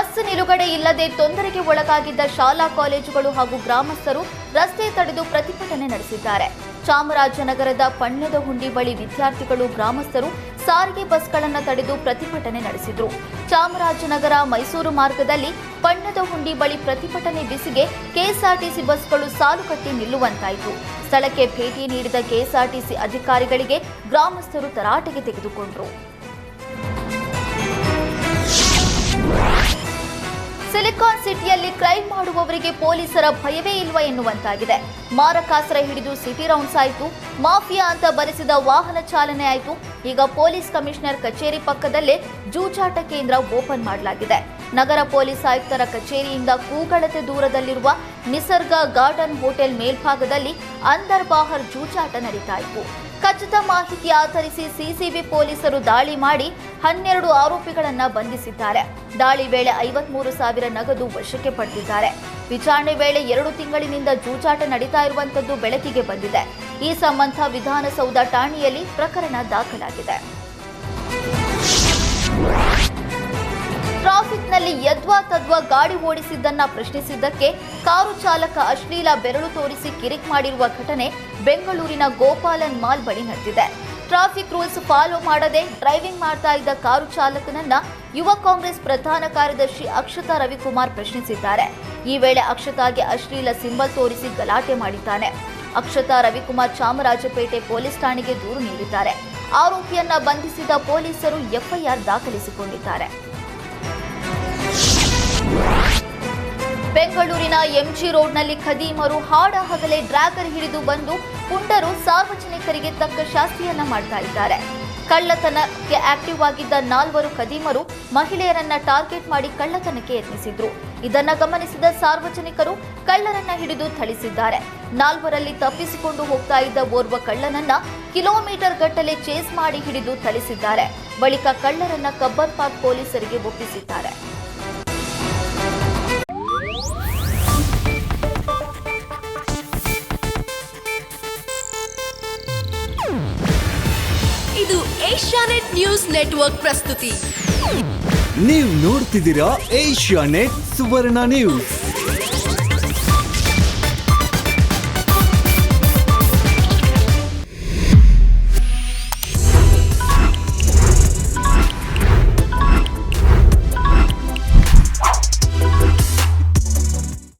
Bus ನಿಲುಗಡೆ ಇಲ್ಲದೆ ತೊಂದರೆಗೆ ಒಳಗಾಗಿದ್ದ ಶಾಲಾ ಕಾಲೇಜುಗಳು ಹಾಗೂ ಗ್ರಾಮಸ್ಥರು ರಸ್ತೆ ತಡೆದು ಪ್ರತಿಭಟನೆ ನಡೆಸಿದ್ದಾರೆ. ಚಾಮರಾಜನಗರದ ಪಣ್ಣದಹುಂಡಿ ಬಳಿ ವಿದ್ಯಾರ್ಥಿಗಳು ಗ್ರಾಮಸ್ಥರು ಸಾರಿಗೆ ಬಸ್ಗಳನ್ನು ತಡೆದು ಪ್ರತಿಭಟನೆ ನಡೆಸಿದರು. ಚಾಮರಾಜನಗರ ಮೈಸೂರು ಮಾರ್ಗದಲ್ಲಿ ಪಣ್ಣದಹುಂಡಿ ಬಳಿ ಪ್ರತಿಭಟನೆ ಬಿಸಿಗೆ ಕೆಎಸ್ಆರ್ಟಿಸಿ ಬಸ್ಗಳು ಸಾಲು ಕಟ್ಟಿ ನಿಲ್ಲುವಂತಾಯಿತು. ಸ್ಥಳಕ್ಕೆ ಭೇಟಿ ನೀಡಿದ ಕೆಎಸ್ಆರ್ಟಿಸಿ ಅಧಿಕಾರಿಗಳಿಗೆ ಗ್ರಾಮಸ್ಥರು ತರಾಟೆಗೆ ತೆಗೆದುಕೊಂಡರು. ಸಿಲಿಕಾನ್ ಸಿಟಿಯಲ್ಲಿ ಕ್ರೈಮ್ ಮಾಡುವವರಿಗೆ ಪೊಲೀಸರ ಭಯವೇ ಇಲ್ವಾ ಎನ್ನುವಂತಾಗಿದೆ. ಮಾರಕಾಸ್ತ್ರ ಹಿಡಿದು ಸಿಟಿ ರೌಂಡ್ಸ್ ಆಯಿತು, ಮಾಫಿಯಾ ಅಂತ ಬರೆಸಿದ ವಾಹನ ಚಾಲನೆ ಆಯಿತು. ಈಗ ಪೊಲೀಸ್ ಕಮಿಷನರ್ ಕಚೇರಿ ಪಕ್ಕದಲ್ಲೇ ಜೂಜಾಟ ಕೇಂದ್ರ ಓಪನ್ ಮಾಡಲಾಗಿದೆ. ನಗರ ಪೊಲೀಸ್ ಆಯುಕ್ತರ ಕಚೇರಿಯಿಂದ ಕೂಗಳತೆ ದೂರದಲ್ಲಿರುವ ನಿಸರ್ಗ ಗಾರ್ಡನ್ ಹೋಟೆಲ್ ಮೇಲ್ಭಾಗದಲ್ಲಿ ಅಂದರ್ ಬಾಹರ್ ಜೂಜಾಟ ನಡೀತಾ ಇತ್ತು. ಖಚಿತ ಮಾಹಿತಿ ಆಧರಿಸಿ ಸಿಸಿಬಿ ಪೊಲೀಸರು ದಾಳಿ ಮಾಡಿ 12 ಆರೋಪಿಗಳನ್ನು ಬಂಧಿಸಿದ್ದಾರೆ. ದಾಳಿ ವೇಳೆ 53,000 ನಗದು ವಶಕ್ಕೆ ಪಡೆದಿದ್ದಾರೆ. ವಿಚಾರಣೆ ವೇಳೆ 2 ತಿಂಗಳಿನಿಂದ ಜೂಜಾಟ ನಡೀತಾ ಇರುವಂತದ್ದು ಬೆಳಕಿಗೆ ಬಂದಿದೆ. ಈ ಸಂಬಂಧ ವಿಧಾನಸೌಧ ಠಾಣೆಯಲ್ಲಿ ಪ್ರಕರಣ ದಾಖಲಾಗಿದೆ. ಟ್ರಾಫಿಕ್ನಲ್ಲಿ ಯದ್ವಾ ತದ್ವಾ ಗಾಡಿ ಓಡಿಸಿದ್ದನ್ನ ಪ್ರಶ್ನಿಸಿದ್ದಕ್ಕೆ ಕಾರು ಚಾಲಕ ಅಶ್ಲೀಲ ಬೆರಳು ತೋರಿಸಿ ಕಿರಿಕ್ ಮಾಡಿರುವ ಘಟನೆ ಬೆಂಗಳೂರಿನ ಗೋಪಾಲನ್ ಮಾಲ್ ಬಳಿ ನಡೆದಿದೆ. ಟ್ರಾಫಿಕ್ ರೂಲ್ಸ್ ಫಾಲೋ ಮಾಡದೆ ಡ್ರೈವಿಂಗ್ ಮಾಡ್ತಾ ಇದ್ದ ಕಾರು ಚಾಲಕನನ್ನ ಯುವ ಕಾಂಗ್ರೆಸ್ ಪ್ರಧಾನ ಕಾರ್ಯದರ್ಶಿ ಅಕ್ಷತಾ ರವಿಕುಮಾರ್ ಪ್ರಶ್ನಿಸಿದ್ದಾರೆ. ಈ ವೇಳೆ ಅಕ್ಷತಾಗೆ ಅಶ್ಲೀಲ ಸಿಂಬಲ್ ತೋರಿಸಿ ಗಲಾಟೆ ಮಾಡಿದ್ದಾನೆ. ಅಕ್ಷತಾ ರವಿಕುಮಾರ್ ಚಾಮರಾಜಪೇಟೆ ಪೊಲೀಸ್ ಠಾಣೆಗೆ ದೂರು ನೀಡಿದ್ದಾರೆ. ಆರೋಪಿಯನ್ನ ಬಂಧಿಸಿದ ಪೊಲೀಸರು ಎಫ್ಐಆರ್ ದಾಖಲಿಸಿಕೊಂಡಿದ್ದಾರೆ. ಬೆಂಗಳೂರಿನ ಎಂಜಿ ರೋಡ್ನಲ್ಲಿ ಖದೀಮರು ಹಾಡ ಹಗಲೇ ಡ್ರ್ಯಾಗರ್ ಹಿಡಿದು ಬಂದು ಪುಂಡರು ಸಾರ್ವಜನಿಕರಿಗೆ ತಕ್ಕ ಶಾಸ್ತಿಯನ್ನ ಮಾಡ್ತಾ ಇದ್ದಾರೆ. ಕಳ್ಳತನಕ್ಕೆ ಆಕ್ಟಿವ್ ಆಗಿದ್ದ 4 ಖದೀಮರು ಮಹಿಳೆಯರನ್ನ ಟಾರ್ಗೆಟ್ ಮಾಡಿ ಕಳ್ಳತನಕ್ಕೆ ಯತ್ನಿಸಿದ್ರು. ಇದನ್ನ ಗಮನಿಸಿದ ಸಾರ್ವಜನಿಕರು ಕಳ್ಳರನ್ನ ಹಿಡಿದು ಥಳಿಸಿದ್ದಾರೆ. 4ರಲ್ಲಿ ತಪ್ಪಿಸಿಕೊಂಡು ಹೋಗ್ತಾ ಇದ್ದ ಓರ್ವ ಕಳ್ಳನನ್ನ ಕಿಲೋಮೀಟರ್ ಗಟ್ಟಲೆ ಚೇಸ್ ಮಾಡಿ ಹಿಡಿದು ಥಳಿಸಿದ್ದಾರೆ. ಬಳಿಕ ಕಳ್ಳರನ್ನ ಕಬ್ಬನ್ ಪಾರ್ಕ್ ಪೊಲೀಸರಿಗೆ ಒಪ್ಪಿಸಿದ್ದಾರೆ. ಇದು ಏಷ್ಯಾನೆಟ್ ನ್ಯೂಸ್ ನೆಟ್ವರ್ಕ್ ಪ್ರಸ್ತುತಿ. ನೀವು ನೋಡ್ತಿದ್ದೀರಾ ಏಷ್ಯಾನೆಟ್ ಸುವರ್ಣ ನ್ಯೂಸ್.